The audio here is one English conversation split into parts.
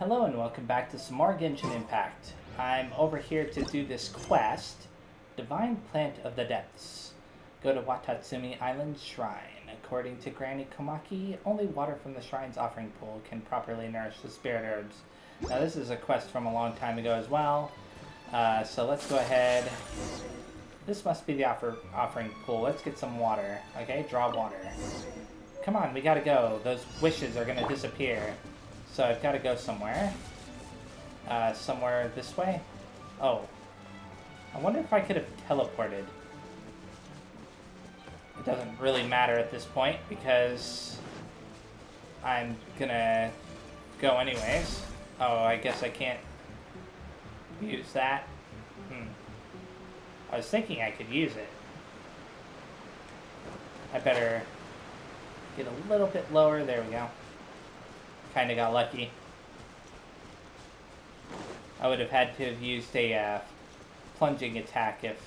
Hello and welcome back to some more Genshin Impact. I'm over here to do this quest, Divine Plant of the Depths. Go to Watatsumi Island Shrine. According to Granny Komaki, only water from the shrine's offering pool can properly nourish the spirit herbs. Now this is a quest from a long time ago as well, so let's go ahead. This must be the offering pool. Let's get some water. Okay, draw water. Come on, we gotta go. Those wishes are gonna disappear. So I've got to go somewhere. Somewhere this way? Oh. I wonder if I could have teleported. It doesn't really matter at this point because I'm gonna go anyways. Oh, I guess I can't use that. I was thinking I could use it. I better get a little bit lower. There we go. Kinda got lucky. I would have had to have used a plunging attack if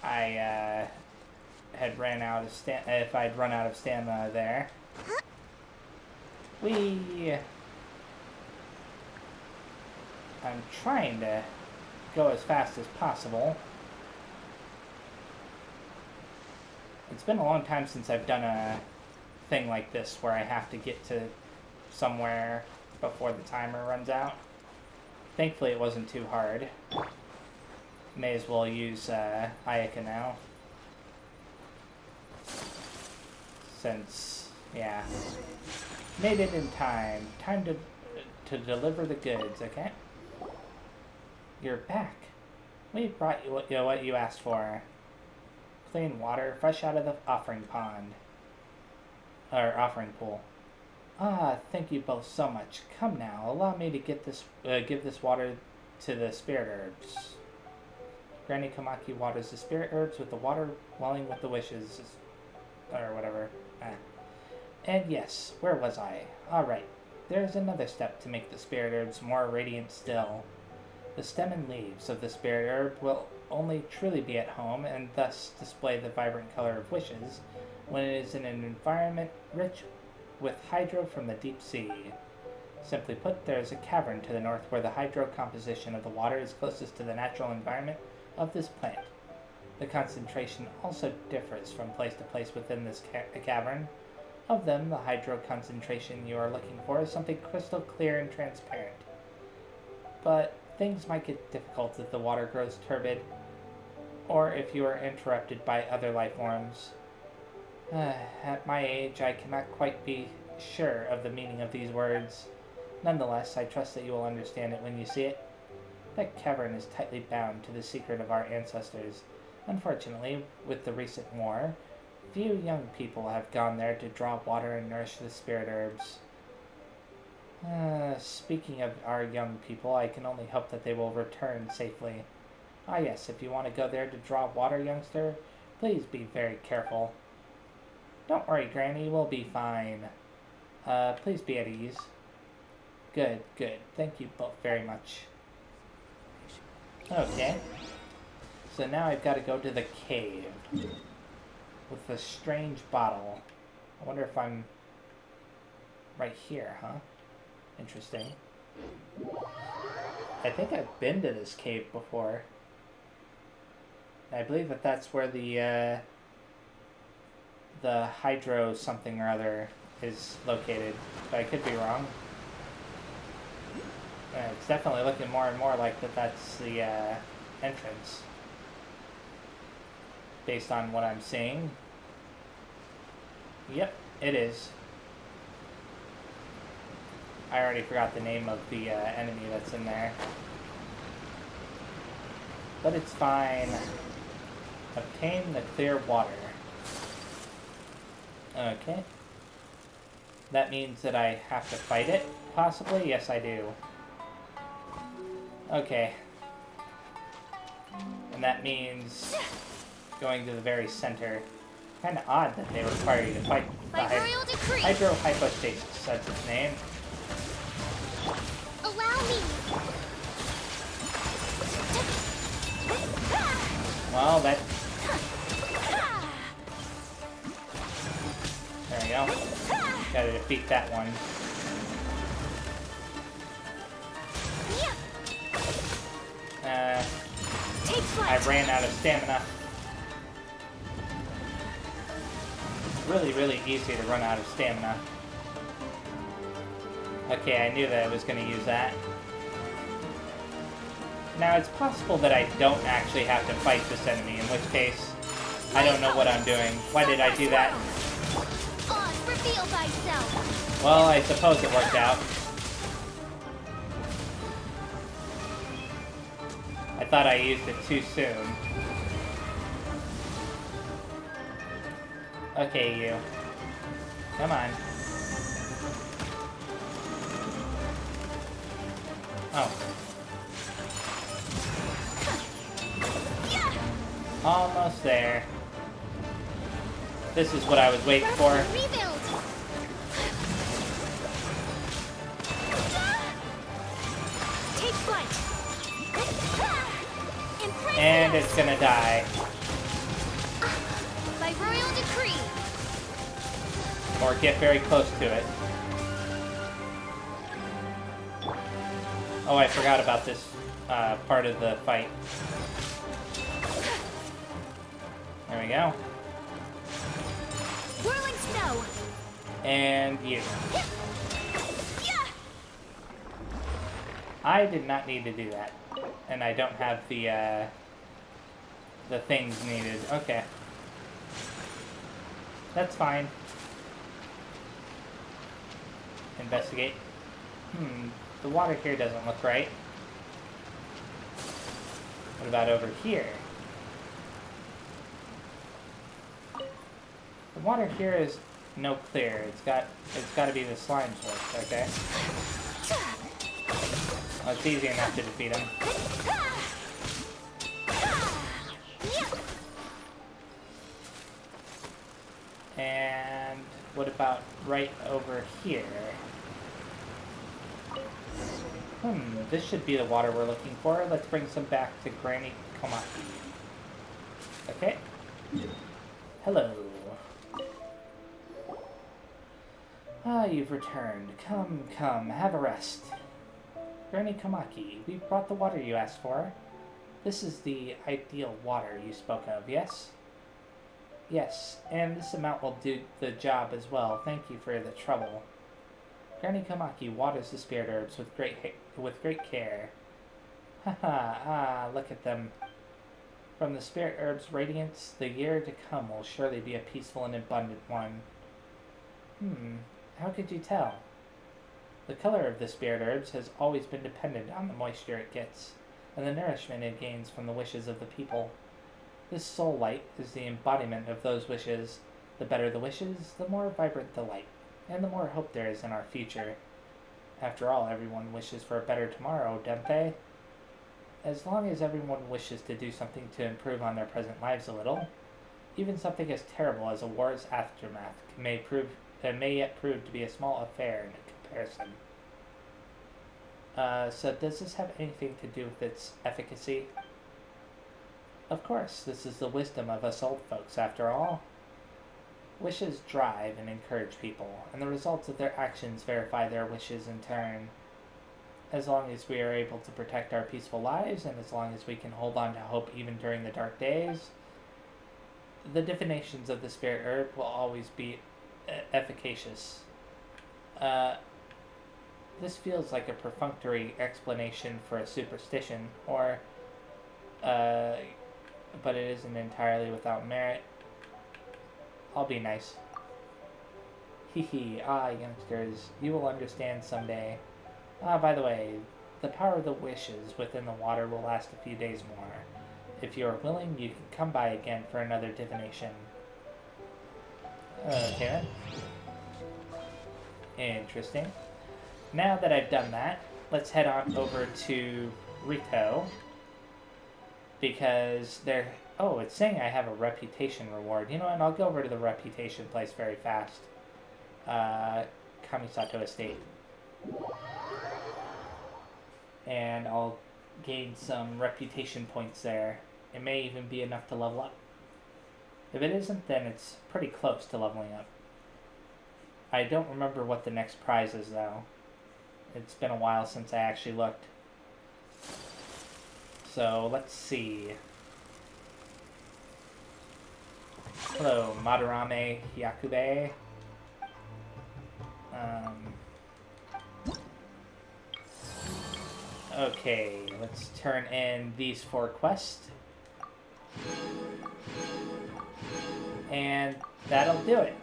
I had ran out of if I'd run out of stamina there. Whee! I'm trying to go as fast as possible. It's been a long time since I've done a thing like this where I have to get to somewhere before the timer runs out. Thankfully it wasn't too hard. May as well use Ayaka now. Since, yeah. Made it in time. Time to deliver the goods, okay? You're back. We brought you what you asked for. Clean water, fresh out of the offering pond. Or offering pool. Ah, thank you both so much. Come now, allow me to get this, give this water to the spirit herbs. Granny Komaki waters the spirit herbs with the water welling with the wishes, or whatever. And yes, where was I? Alright, there's another step to make the spirit herbs more radiant still. The stem and leaves of the spirit herb will only truly be at home, and thus display the vibrant color of wishes, when it is in an environment rich with hydro from the deep sea. Simply put, there is a cavern to the north where the hydro composition of the water is closest to the natural environment of this plant. The concentration also differs from place to place within this cavern. Of them, the hydro concentration you are looking for is something crystal clear and transparent. But things might get difficult if the water grows turbid, or if you are interrupted by other life forms. At my age, I cannot quite be sure of the meaning of these words. Nonetheless, I trust that you will understand it when you see it. That cavern is tightly bound to the secret of our ancestors. Unfortunately, with the recent war, few young people have gone there to draw water and nourish the spirit herbs. Speaking of our young people, I can only hope that they will return safely. Ah yes, if you want to go there to draw water, youngster, please be very careful. Don't worry, Granny, we'll be fine. Please be at ease. Good, good. Thank you both very much. Okay. So now I've got to go to the cave. With the strange bottle. I wonder if I'm right here, huh? Interesting. I think I've been to this cave before. I believe that that's where the hydro something or other is located, but I could be wrong. It's definitely looking more and more like that's the entrance, based on what I'm seeing. Yep, it is. I already forgot the name of the enemy that's in there, but it's fine. Obtain the clear water. Okay. That means that I have to fight it, possibly? Yes, I do. Okay. And that means going to the very center. Kinda odd that they require you to fight the Hydro Hypostasis, that's its name. Allow me. Well, that... There we go. Gotta defeat that one. I ran out of stamina. Really, really easy to run out of stamina. Okay, I knew that I was going to use that. Now, it's possible that I don't actually have to fight this enemy, in which case, I don't know what I'm doing. Why did I do that? Well, I suppose it worked out. I thought I used it too soon. Okay, you. Come on. Oh. Almost there. This is what I was waiting for. Take flight. And it's gonna die. By royal decree. Or get very close to it. Oh, I forgot about this part of the fight. There we go. Whirling snow. And you. I did not need to do that. And I don't have the things needed. Okay. That's fine. Investigate. The water here doesn't look right. What about over here? The water here is no clear. It's got to be the slime source, okay? Well, it's easy enough to defeat him. And what about right over here? This should be the water we're looking for. Let's bring some back to Granny Komaki. Okay. Hello. Ah, you've returned. Come, come, have a rest. Granny Komaki, we've brought the water you asked for. This is the ideal water you spoke of, yes? Yes, and this amount will do the job as well. Thank you for the trouble. Granny Komaki waters the spirit herbs with great care. Look at them. From the spirit herbs' radiance, the year to come will surely be a peaceful and abundant one. How could you tell? The color of the spirit herbs has always been dependent on the moisture it gets, and the nourishment it gains from the wishes of the people. This soul light is the embodiment of those wishes. The better the wishes, the more vibrant the light, and the more hope there is in our future. After all, everyone wishes for a better tomorrow, don't they? As long as everyone wishes to do something to improve on their present lives a little, even something as terrible as a war's aftermath may yet prove to be a small affair in comparison. So does this have anything to do with its efficacy? Of course, this is the wisdom of us old folks, after all. Wishes drive and encourage people, and the results of their actions verify their wishes in turn. As long as we are able to protect our peaceful lives, and as long as we can hold on to hope even during the dark days, the divinations of the spirit herb will always be efficacious. This feels like a perfunctory explanation for a superstition, but it isn't entirely without merit. I'll be nice. Youngsters, you will understand someday. By the way, the power of the wishes within the water will last a few days more. If you are willing, you can come by again for another divination. Okay then. Interesting. Now that I've done that, let's head on over to Rito. Because it's saying I have a reputation reward. You know what, I'll go over to the reputation place very fast. Kamisato Estate. And I'll gain some reputation points there. It may even be enough to level up. If it isn't, then it's pretty close to leveling up. I don't remember what the next prize is, though. It's been a while since I actually looked. So, let's see. Hello, Madarame Hyakube. Okay, let's turn in these 4 quests. And that'll do it.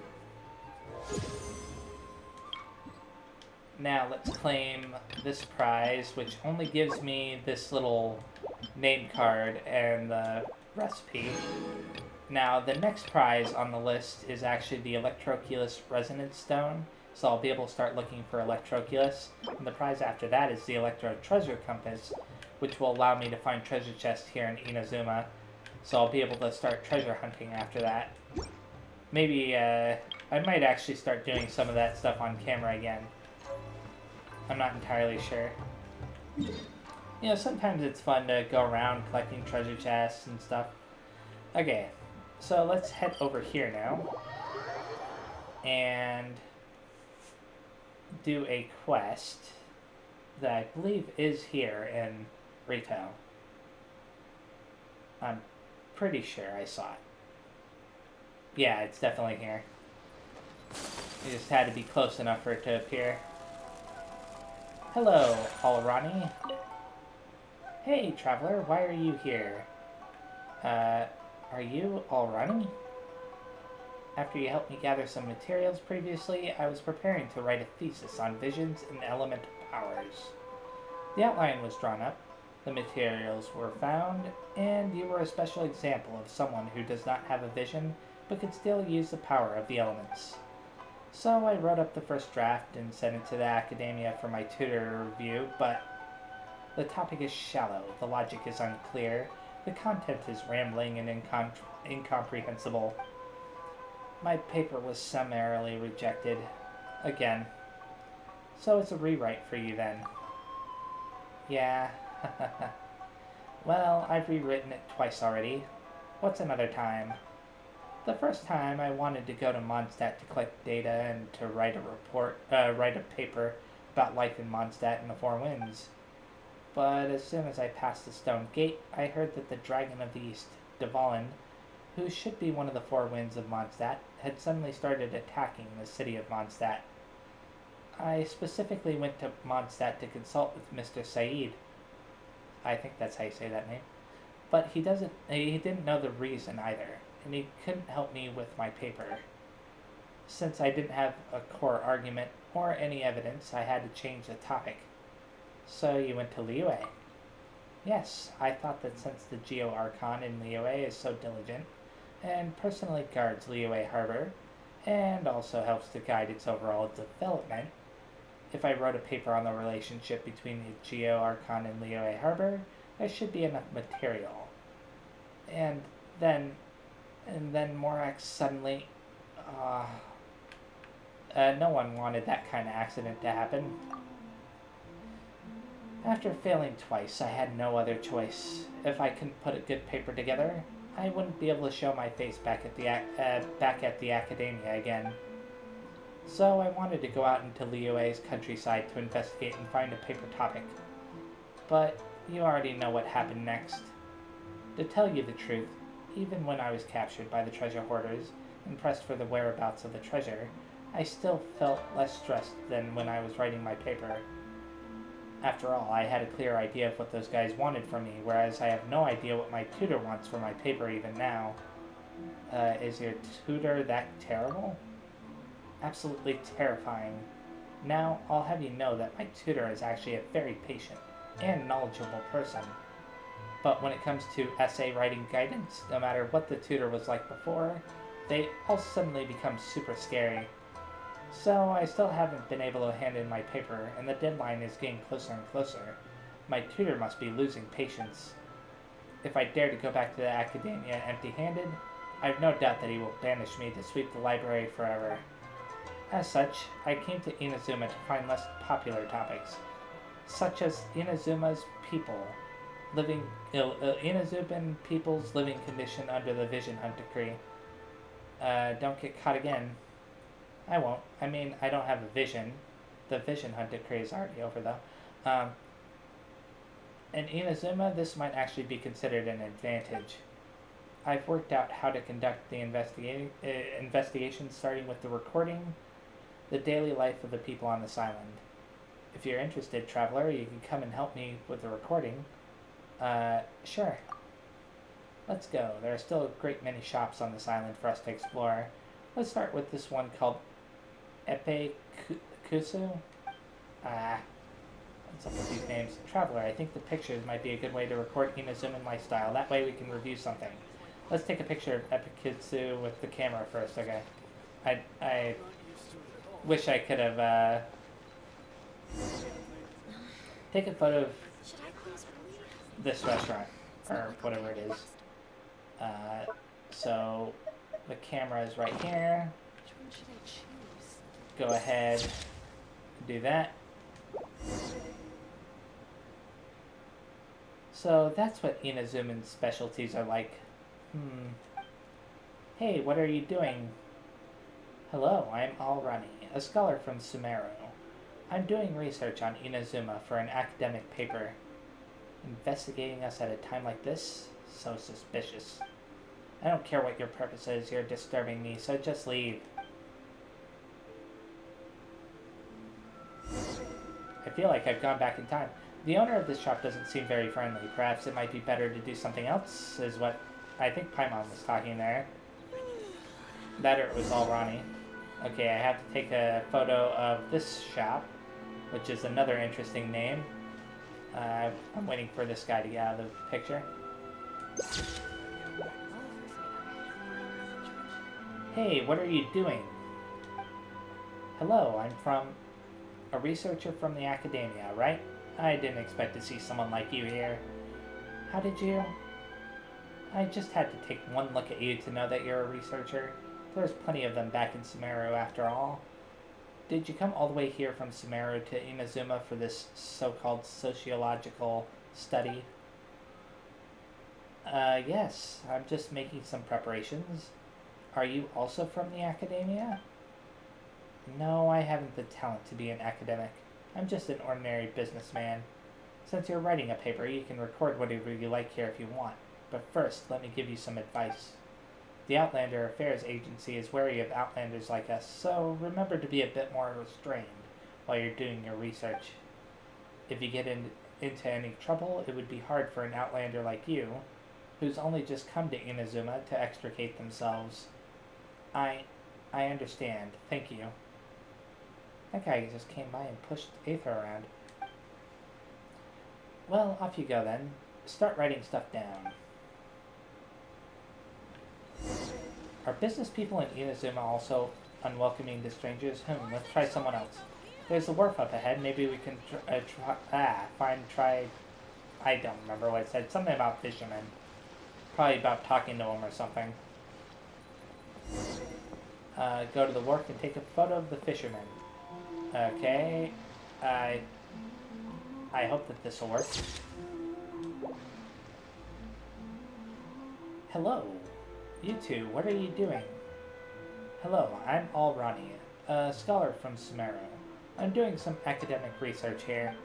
Now let's claim this prize, which only gives me this little name card and the recipe. Now the next prize on the list is actually the Electroculus Resonance Stone, so I'll be able to start looking for Electroculus. And the prize after that is the Electro Treasure Compass, which will allow me to find treasure chests here in Inazuma. So I'll be able to start treasure hunting after that. Maybe, I might actually start doing some of that stuff on camera again. I'm not entirely sure. You know, sometimes it's fun to go around collecting treasure chests and stuff. Okay, so let's head over here now. And do a quest that I believe is here in Rito. I'm pretty sure I saw it. Yeah, it's definitely here. It just had to be close enough for it to appear. Hello, Alrani. Hey, traveler, why are you here? Are you Alrani? After you helped me gather some materials previously, I was preparing to write a thesis on visions and elemental powers. The outline was drawn up, the materials were found, and you were a special example of someone who does not have a vision, but could still use the power of the elements. So I wrote up the first draft and sent it to the academia for my tutor to review, but the topic is shallow, the logic is unclear, the content is rambling and incomprehensible. My paper was summarily rejected. Again. So it's a rewrite for you then. Yeah. Well, I've rewritten it twice already. What's another time? The first time I wanted to go to Mondstadt to collect data and to write a paper about life in Mondstadt and the Four Winds. But as soon as I passed the stone gate, I heard that the Dragon of the East, Dvalin, who should be one of the Four Winds of Mondstadt, had suddenly started attacking the city of Mondstadt. I specifically went to Mondstadt to consult with Mr. Said. I think that's how you say that name. But he didn't know the reason either, and he couldn't help me with my paper. Since I didn't have a core argument or any evidence, I had to change the topic. So you went to Liyue? Yes, I thought that since the Geo Archon in Liyue is so diligent, and personally guards Liyue Harbor, and also helps to guide its overall development, if I wrote a paper on the relationship between the Geo Archon and Liyue Harbor, there should be enough material. And then Morax suddenly, no one wanted that kind of accident to happen. After failing twice, I had no other choice. If I couldn't put a good paper together, I wouldn't be able to show my face back at the academia again. So I wanted to go out into Liyue's countryside to investigate and find a paper topic. But you already know what happened next. To tell you the truth, even when I was captured by the treasure hoarders and pressed for the whereabouts of the treasure, I still felt less stressed than when I was writing my paper. After all, I had a clear idea of what those guys wanted from me, whereas I have no idea what my tutor wants for my paper even now. Is your tutor that terrible? Absolutely terrifying. Now, I'll have you know that my tutor is actually a very patient and knowledgeable person. But when it comes to essay writing guidance, no matter what the tutor was like before, they all suddenly become super scary. So I still haven't been able to hand in my paper, and the deadline is getting closer and closer. My tutor must be losing patience. If I dare to go back to the academia empty-handed, I've no doubt that he will banish me to sweep the library forever. As such, I came to Inazuma to find less popular topics, such as Inazuma's people, Inazuman people's living condition under the Vision Hunt Decree. Don't get caught again. I won't. I mean, I don't have a vision. The Vision Hunt Decree is already over, though. In Inazuma, this might actually be considered an advantage. I've worked out how to conduct the investigation, starting with the recording the daily life of the people on this island. If you're interested, traveler, you can come and help me with the recording. Sure. Let's go. There are still a great many shops on this island for us to explore. Let's start with this one called Kusu. What's up with these names? Traveler, I think the pictures might be a good way to record Inazuman lifestyle. That way we can review something. Let's take a picture of Epikitsu with the camera first, okay? I wish I could have, take a photo of this restaurant, or whatever it is. So, the camera is right here. Go ahead and do that. So that's what Inazuman's specialties are like. Hey, what are you doing? Hello, I'm Alrani, a scholar from Sumeru. I'm doing research on Inazuma for an academic paper. Investigating us at a time like this? So suspicious. I don't care what your purpose is, you're disturbing me, so just leave. I feel like I've gone back in time. The owner of this shop doesn't seem very friendly. Perhaps it might be better to do something else, is what I think Paimon was talking there. That or it was all Ronnie. Okay, I have to take a photo of this shop, which is another interesting name. I'm waiting for this guy to get out of the picture. Hey, what are you doing? Hello, I'm from a researcher from the academia, right? I didn't expect to see someone like you here. How did you? I just had to take one look at you to know that you're a researcher. There's plenty of them back in Sumeru after all. Did you come all the way here from Sumeru to Inazuma for this so-called sociological study? Yes, I'm just making some preparations. Are you also from the academia? No, I haven't the talent to be an academic. I'm just an ordinary businessman. Since you're writing a paper, you can record whatever you like here if you want. But first, let me give you some advice. The Outlander Affairs Agency is wary of Outlanders like us, so remember to be a bit more restrained while you're doing your research. If you get into any trouble, it would be hard for an Outlander like you, who's only just come to Inazuma, to extricate themselves. I understand. Thank you. That guy just came by and pushed Aether around. Well, off you go then. Start writing stuff down. Are business people in Inazuma also unwelcoming to strangers? Let's try someone else. There's a wharf up ahead. Maybe we can try... I don't remember what it said. Something about fishermen. Probably about talking to them or something. Go to the wharf and take a photo of the fishermen. Okay. I hope that this will work. Hello. You two, what are you doing? Hello, I'm Alrani, a scholar from Sumeru. I'm doing some academic research here.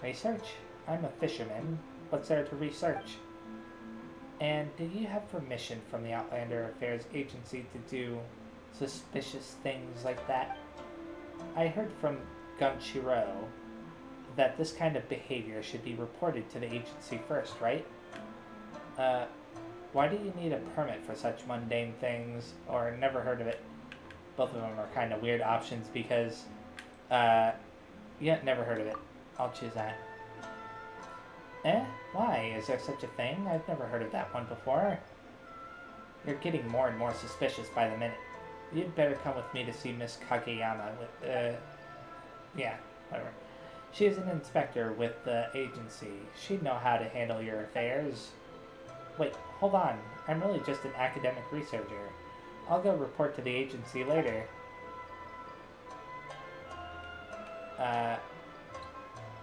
Research? I'm a fisherman. What's there to research? And do you have permission from the Outlander Affairs Agency to do suspicious things like that? I heard from Gunshiro that this kind of behavior should be reported to the agency first, right? Why do you need a permit for such mundane things? Or never heard of it? Both of them are kind of weird options because, yeah, never heard of it. I'll choose that. Why? Is there such a thing? I've never heard of that one before. You're getting more and more suspicious by the minute. You'd better come with me to see Miss Kageyama with, yeah, whatever. She is an inspector with the agency. She'd know how to handle your affairs. Wait, hold on. I'm really just an academic researcher. I'll go report to the agency later.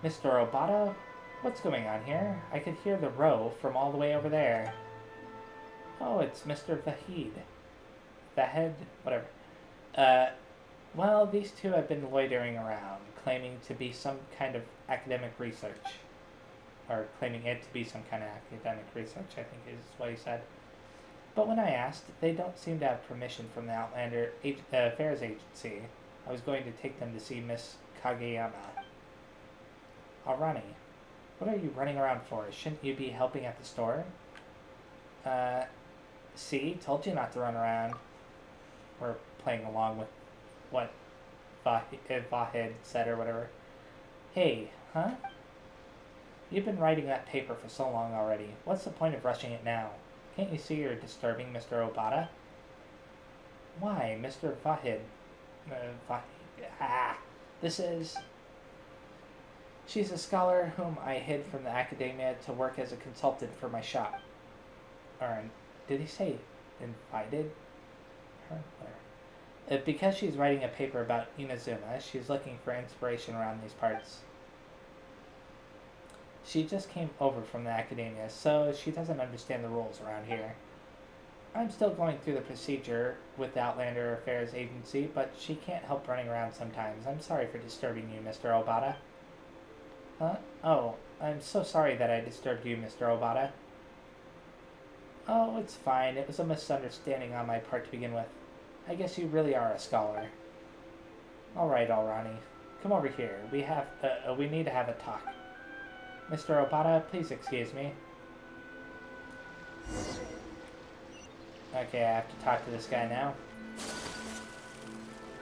Mr. Obata? What's going on here? I could hear the row from all the way over there. Oh, it's Mr. Vahid. Vahed? Whatever. Well, these two have been loitering around, claiming to be some kind of academic research. Or claiming it to be some kind of academic research, I think is what he said. But when I asked, they don't seem to have permission from the Outlander Affairs Agency. I was going to take them to see Miss Kageyama. Alrani, what are you running around for? Shouldn't you be helping at the store? See? Told you not to run around. We're playing along with what Vahid said or whatever. Hey, huh? You've been writing that paper for so long already. What's the point of rushing it now? Can't you see you're disturbing Mr. Obata? Why, Mr. Vahid? This is... She's a scholar whom I hid from the academia to work as a consultant for my shop. Or, did he say invited her? Because she's writing a paper about Inazuma, she's looking for inspiration around these parts. She just came over from the academia, so she doesn't understand the rules around here. I'm still going through the procedure with the Outlander Affairs Agency, but she can't help running around sometimes. I'm sorry for disturbing you, Mr. Obata. Huh? Oh, I'm so sorry that I disturbed you, Mr. Obata. Oh, it's fine. It was a misunderstanding on my part to begin with. I guess you really are a scholar. Alright, Alrani. Come over here. We need to have a talk. Mr. Obata, please excuse me. Okay, I have to talk to this guy now.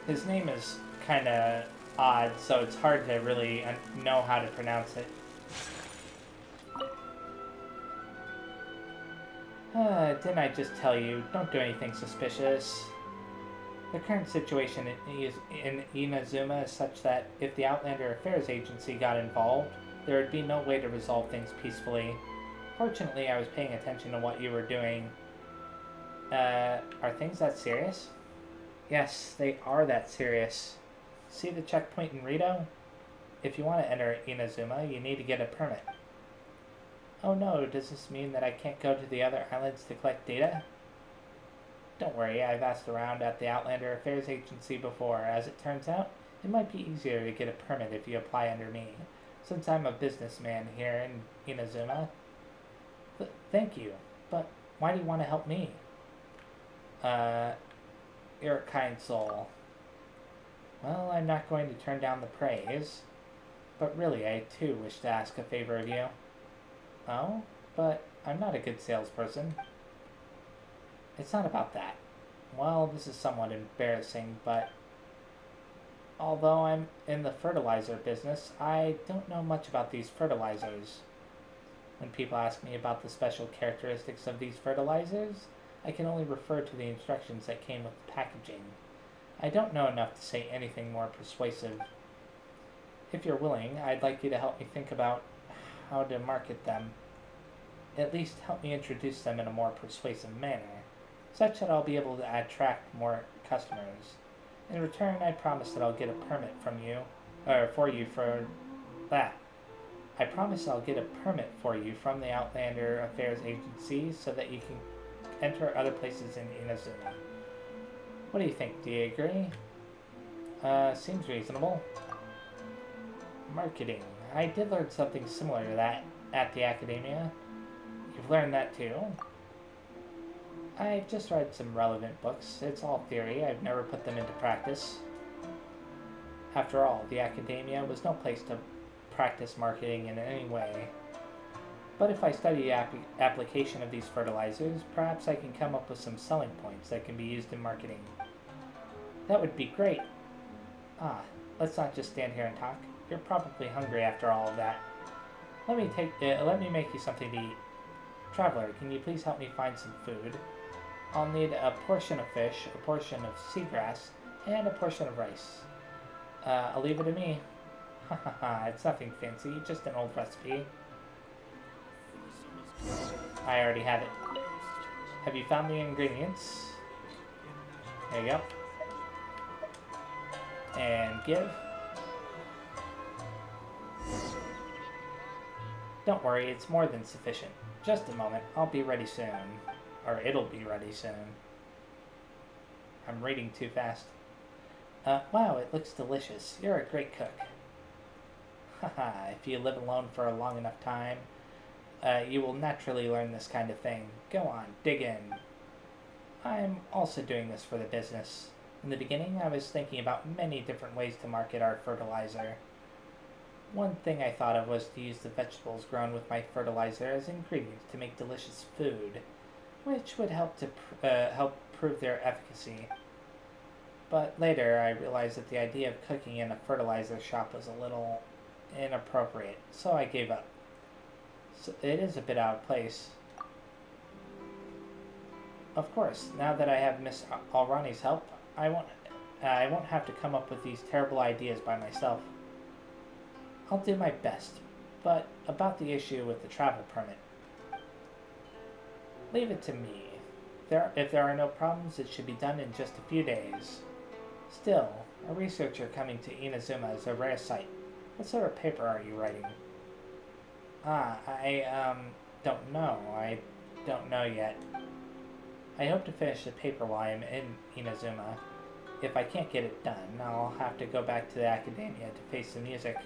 His name is kind of odd, so it's hard to really know how to pronounce it. Didn't I just tell you? Don't do anything suspicious. The current situation in Inazuma is such that if the Outlander Affairs Agency got involved, there would be no way to resolve things peacefully. Fortunately, I was paying attention to what you were doing. Are things that serious? Yes, they are that serious. See the checkpoint in Rito? If you want to enter Inazuma, you need to get a permit. Oh no, does this mean that I can't go to the other islands to collect data? Don't worry, I've asked around at the Outlander Affairs Agency before. As it turns out, it might be easier to get a permit if you apply under me, since I'm a businessman here in Inazuma. Thank you, but why do you want to help me? You're a kind soul. Well, I'm not going to turn down the praise, but really, I too wish to ask a favor of you. Oh? But I'm not a good salesperson. It's not about that. Well, this is somewhat embarrassing, but although I'm in the fertilizer business, I don't know much about these fertilizers. When people ask me about the special characteristics of these fertilizers, I can only refer to the instructions that came with the packaging. I don't know enough to say anything more persuasive. If you're willing, I'd like you to help me think about how to market them. At least help me introduce them in a more persuasive manner, such that I'll be able to attract more customers. In return, I promise that I'll get a permit from you, for that. I promise I'll get a permit for you from the Outlander Affairs Agency so that you can enter other places in Inazuma. What do you think? Do you agree? Seems reasonable. Marketing. I did learn something similar to that at the academia. You've learned that too? I've just read some relevant books. It's all theory. I've never put them into practice. After all, the academia was no place to practice marketing in any way. But if I study the application of these fertilizers, perhaps I can come up with some selling points that can be used in marketing. That would be great. Let's not just stand here and talk. You're probably hungry after all of that. Let me make you something to eat. Traveler, can you please help me find some food? I'll need a portion of fish, a portion of seagrass, and a portion of rice. I'll leave it to me. Ha ha ha, it's nothing fancy, just an old recipe. I already have it. Have you found the ingredients? There you go. And give. Don't worry, it's more than sufficient. Just a moment, I'll be ready soon. Or it'll be ready soon. I'm reading too fast. Wow, it looks delicious. You're a great cook. Haha, if you live alone for a long enough time, you will naturally learn this kind of thing. Go on, dig in. I'm also doing this for the business. In the beginning, I was thinking about many different ways to market our fertilizer. One thing I thought of was to use the vegetables grown with my fertilizer as ingredients to make delicious food, which would help to help prove their efficacy. But later, I realized that the idea of cooking in a fertilizer shop was a little inappropriate, so I gave up. So it is a bit out of place. Of course, now that I have Miss Alrani's help, I won't have to come up with these terrible ideas by myself. I'll do my best, but about the issue with the travel permit, leave it to me. If there are no problems, it should be done in just a few days. Still, a researcher coming to Inazuma is a rare sight. What sort of paper are you writing? I don't know. I don't know yet. I hope to finish the paper while I'm in Inazuma. If I can't get it done, I'll have to go back to the academia to face the music.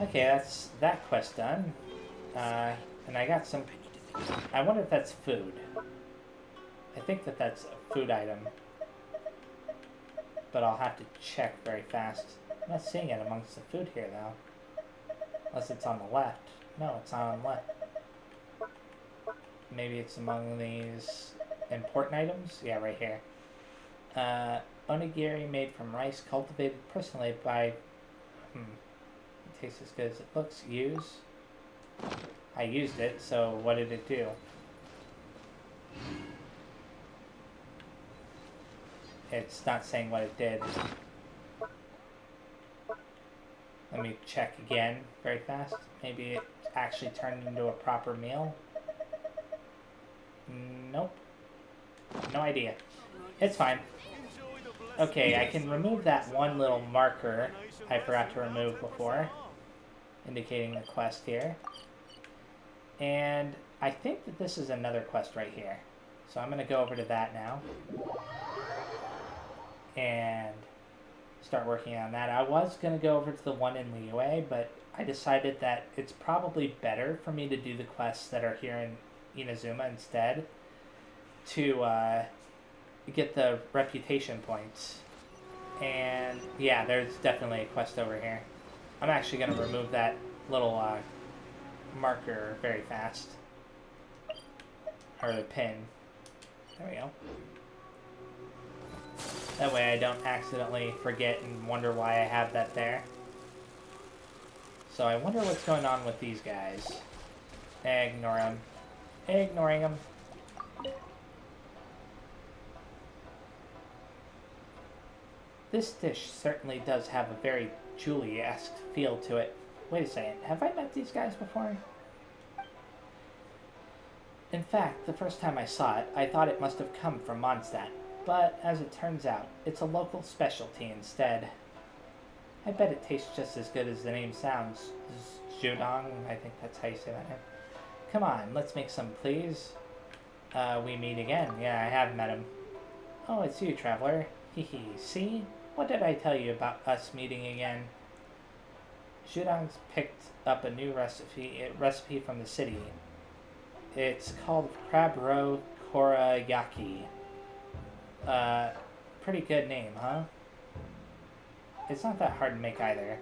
Okay, that's that quest done. And I got some... I wonder if that's food. I think that that's a food item. But I'll have to check very fast. I'm not seeing it amongst the food here, though. Unless it's on the left. No, it's not on the left. Maybe it's among these important items? Yeah, right here. Onigiri made from rice cultivated personally by... It tastes as good as it looks. Use. I used it, so what did it do? It's not saying what it did. Let me check again very fast. Maybe it actually turned into a proper meal. Nope. No idea. It's fine. Okay, I can remove that one little marker I forgot to remove before, indicating the quest here. And I think that this is another quest right here. So I'm going to go over to that now. And start working on that. I was going to go over to the one in Liyue, but I decided that it's probably better for me to do the quests that are here in Inazuma instead to get the reputation points. And yeah, there's definitely a quest over here. I'm actually going to remove that little marker very fast. Or the pin. There we go. That way I don't accidentally forget and wonder why I have that there. So I wonder what's going on with these guys. Ignore them. Ignoring them. This dish certainly does have a very Julie-esque feel to it. Wait a second, have I met these guys before? In fact, the first time I saw it, I thought it must have come from Mondstadt. But, as it turns out, it's a local specialty instead. I bet it tastes just as good as the name sounds. Zhudong, I think that's how you say that name. Come on, let's make some, please. We meet again. Yeah, I have met him. Oh, it's you, traveler. Hehe, see? What did I tell you about us meeting again? Zhudong's picked up a new recipe from the city. It's called Crab Roe Korayaki. Pretty good name, huh? It's not that hard to make either.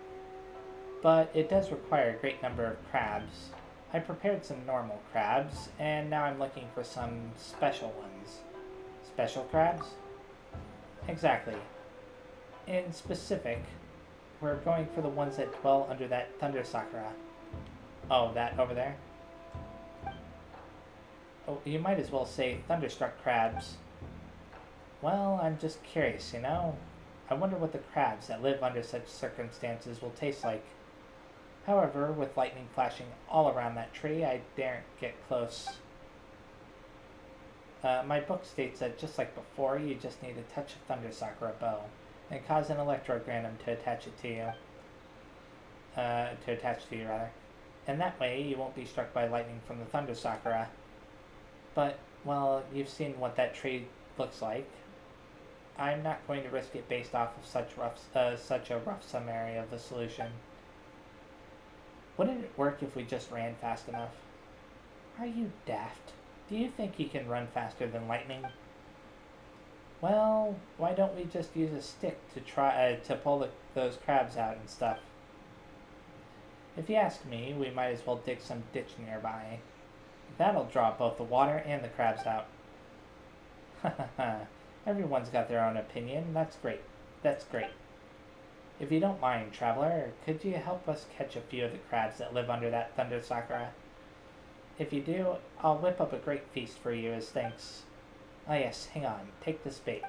But it does require a great number of crabs. I prepared some normal crabs, and now I'm looking for some special ones. Special crabs? Exactly. In specific, we're going for the ones that dwell under that thunder sakura. Oh, that over there? Oh, you might as well say thunderstruck crabs. Well, I'm just curious, you know? I wonder what the crabs that live under such circumstances will taste like. However, with lightning flashing all around that tree, I daren't get close. My book states that just like before, you just need a touch of thunder sakura bow, and cause an electrogranum to attach it to you. And that way, you won't be struck by lightning from the thunder sakura. But, well, you've seen what that tree looks like. I'm not going to risk it based off of such a rough summary of the solution. Wouldn't it work if we just ran fast enough? Are you daft? Do you think he can run faster than lightning? Well, why don't we just use a stick to try to pull those crabs out and stuff? If you ask me, we might as well dig some ditch nearby. That'll draw both the water and the crabs out. Everyone's got their own opinion. That's great. That's great. If you don't mind, traveler, could you help us catch a few of the crabs that live under that thunder sakura? If you do, I'll whip up a great feast for you as thanks. Ah yes, hang on. Take this bait.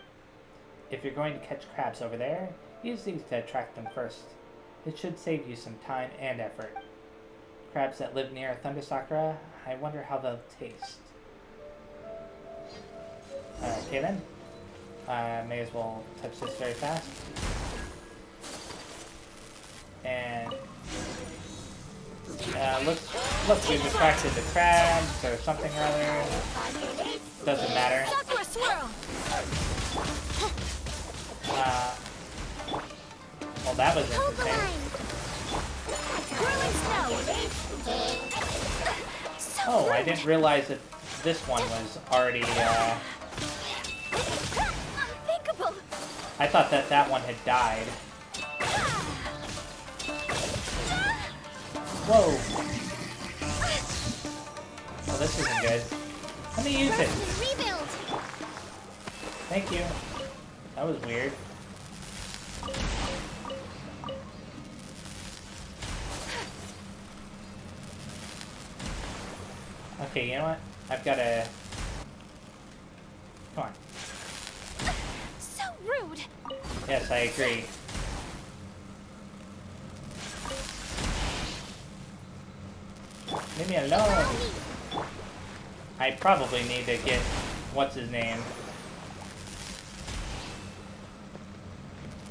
If you're going to catch crabs over there, use these to attract them first. It should save you some time and effort. Crabs that live near thunder sakura, I wonder how they'll taste. Okay then. May as well touch this very fast. And look, we've attracted the crabs or something or other. Doesn't matter. Well, that was interesting. Oh, I didn't realize that this one was already, I thought that one had died. Whoa! Well, this isn't good. Let me use it! Thank you. That was weird. Okay, you know what? I've got to... Come on. So rude! Yes, I agree. Leave me alone! I probably need to get... What's his name?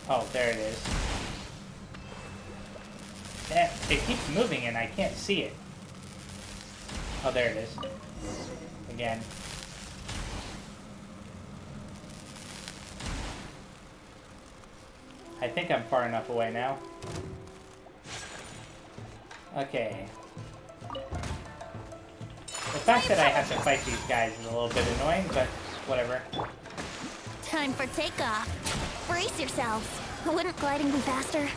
Oh, there it is. It keeps moving and I can't see it. Oh, there it is. Again. I think I'm far enough away now. Okay. The fact that I have to fight these guys is a little bit annoying, but whatever. Time for takeoff. Brace yourselves. Wouldn't gliding be faster?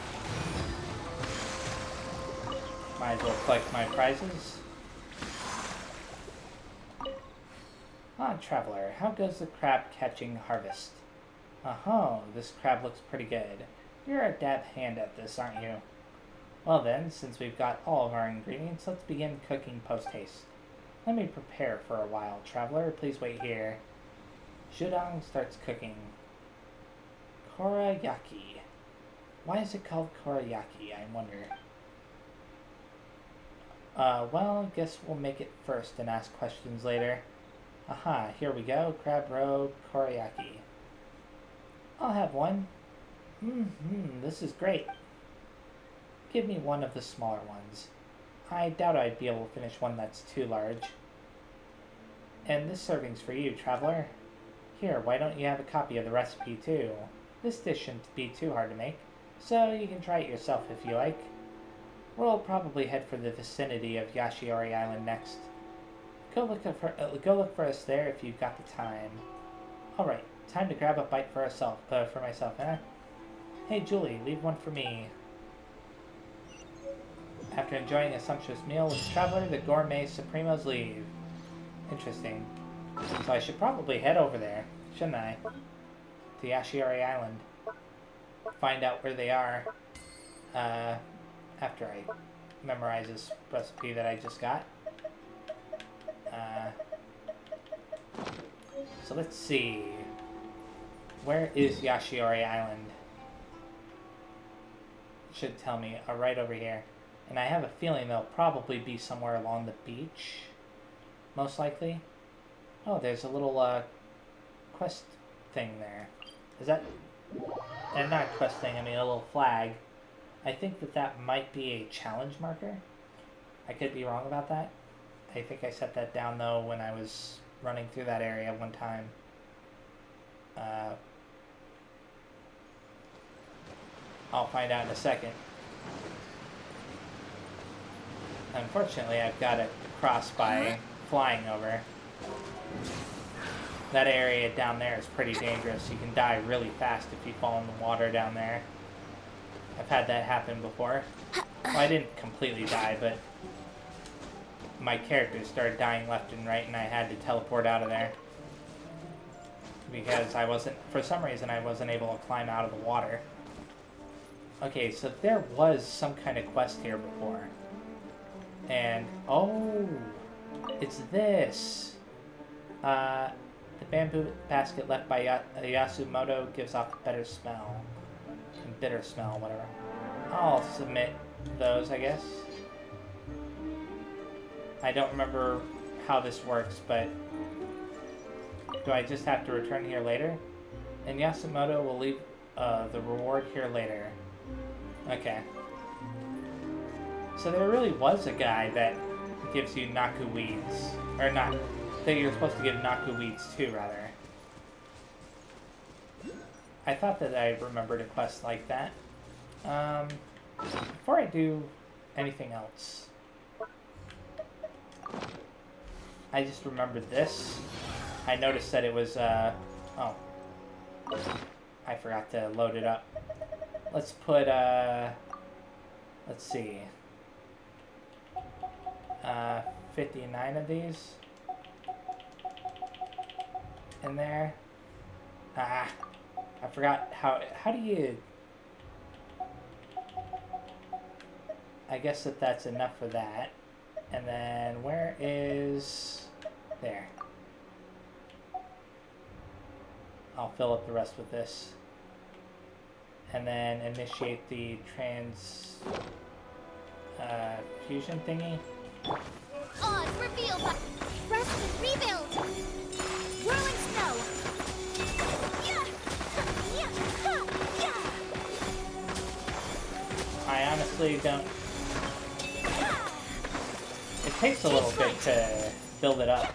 Might as well collect my prizes. Ah, traveler, how goes the crab catching harvest? Oh, this crab looks pretty good. You're a dab hand at this, aren't you? Well then, since we've got all of our ingredients, let's begin cooking post-haste. Let me prepare for a while, traveler. Please wait here. Shudong starts cooking. Korayaki. Why is it called korayaki, I wonder? Well, guess we'll make it first and ask questions later. Aha, here we go. Crab roe korayaki. I'll have one. This is great. Give me one of the smaller ones. I doubt I'd be able to finish one that's too large. And this serving's for you, traveler. Here, why don't you have a copy of the recipe too? This dish shouldn't be too hard to make, so you can try it yourself if you like. We'll probably head for the vicinity of Yashiori Island next. Go look for us there if you've got the time. Alright, time to grab a bite for myself, eh? Hey Julie, leave one for me. After enjoying a sumptuous meal with the traveler, the gourmet supremos leave. Interesting. So I should probably head over there, shouldn't I? To Yashiori Island. Find out where they are. After I memorize this recipe that I just got. So let's see. Where is Yashiori Island? It should tell me. Right over here. And I have a feeling they'll probably be somewhere along the beach. Most likely. Oh, there's a little quest thing there. Is that... And not a quest thing, I mean a little flag. I think that might be a challenge marker. I could be wrong about that. I think I set that down though when I was running through that area one time. I'll find out in a second. Unfortunately, I've got it crossed by flying over. That area down there is pretty dangerous. You can die really fast if you fall in the water down there. I've had that happen before. Well, I didn't completely die, but my characters started dying left and right, and I had to teleport out of there. Because for some reason, I wasn't able to climb out of the water. Okay, so there was some kind of quest here before. And, oh, it's this. The bamboo basket left by Yasumoto gives off a better smell. Bitter smell, whatever. I'll submit those, I guess. I don't remember how this works, but do I just have to return here later? And Yasumoto will leave the reward here later. Okay. So there really was a guy that gives you Naku weeds. Or not. That you're supposed to give Naku weeds to, rather. I thought that I remembered a quest like that. Before I do anything else, I just remembered this. I noticed that it was, oh. I forgot to load it up. Let's put, let's see. 59 of these in there. Ah, I forgot how do you... I guess that's enough for that. And then where is... There. I'll fill up the rest with this. And then initiate the fusion thingy. Odds reveal by rest and rebuild. Whirling snow. Yeah. Yeah. Yeah. I honestly don't. It takes a little bit to build it up.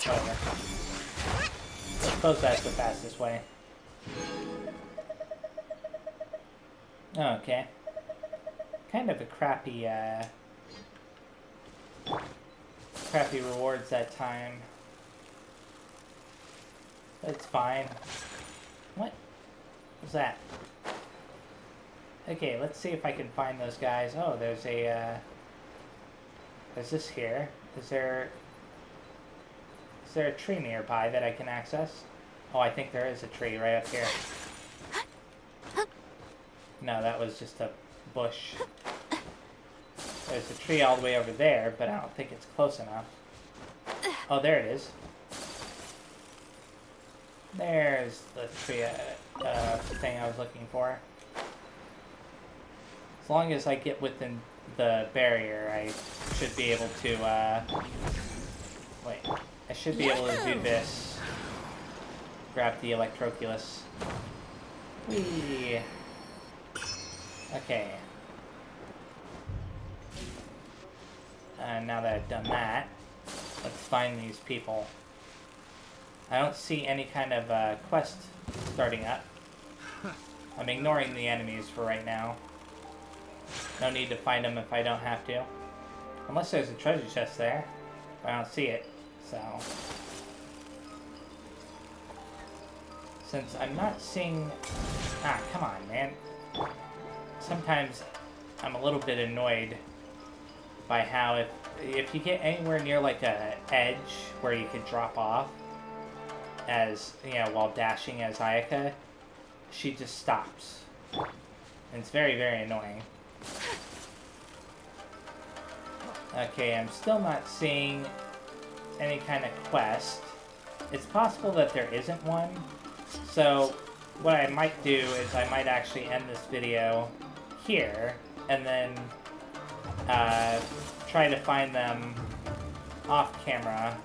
Whatever. I suppose that's the fastest way. Okay. Kind of a crappy rewards that time. That's fine. What was that? Okay, let's see if I can find those guys. Oh, there's this here. Is there a tree nearby that I can access? Oh, I think there is a tree right up here. No, that was just a bush. There's a tree all the way over there, but I don't think it's close enough. Oh, there it is. There's the tree thing I was looking for. As long as I get within the barrier, I should be able to, wait. I should be able to do this. Grab the Electroculus. Whee! Okay. Now that I've done that, let's find these people. I don't see any kind of quest starting up. I'm ignoring the enemies for right now. No need to find them if I don't have to. Unless there's a treasure chest there. But I don't see it, so... Since I'm not seeing... Ah, come on, man. Sometimes I'm a little bit annoyed by how if you get anywhere near like a edge where you could drop off as, you know, while dashing as Ayaka, she just stops. And it's very, very annoying. Okay, I'm still not seeing any kind of quest. It's possible that there isn't one. So, what I might do is I might actually end this video here, and then try to find them off camera,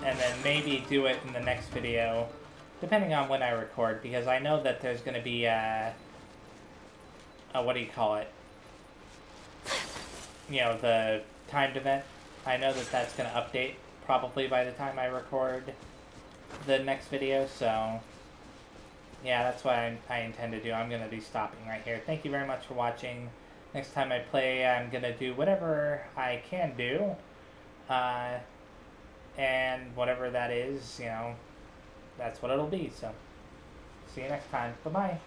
and then maybe do it in the next video, depending on when I record, because I know that there's going to be what do you call it? You know, the timed event. I know that that's going to update probably by the time I record the next video, so yeah, that's what I intend to do. I'm going to be stopping right here. Thank you very much for watching. Next time I play, I'm gonna do whatever I can do. And whatever that is, you know, that's what it'll be. So, see you next time. Bye-bye.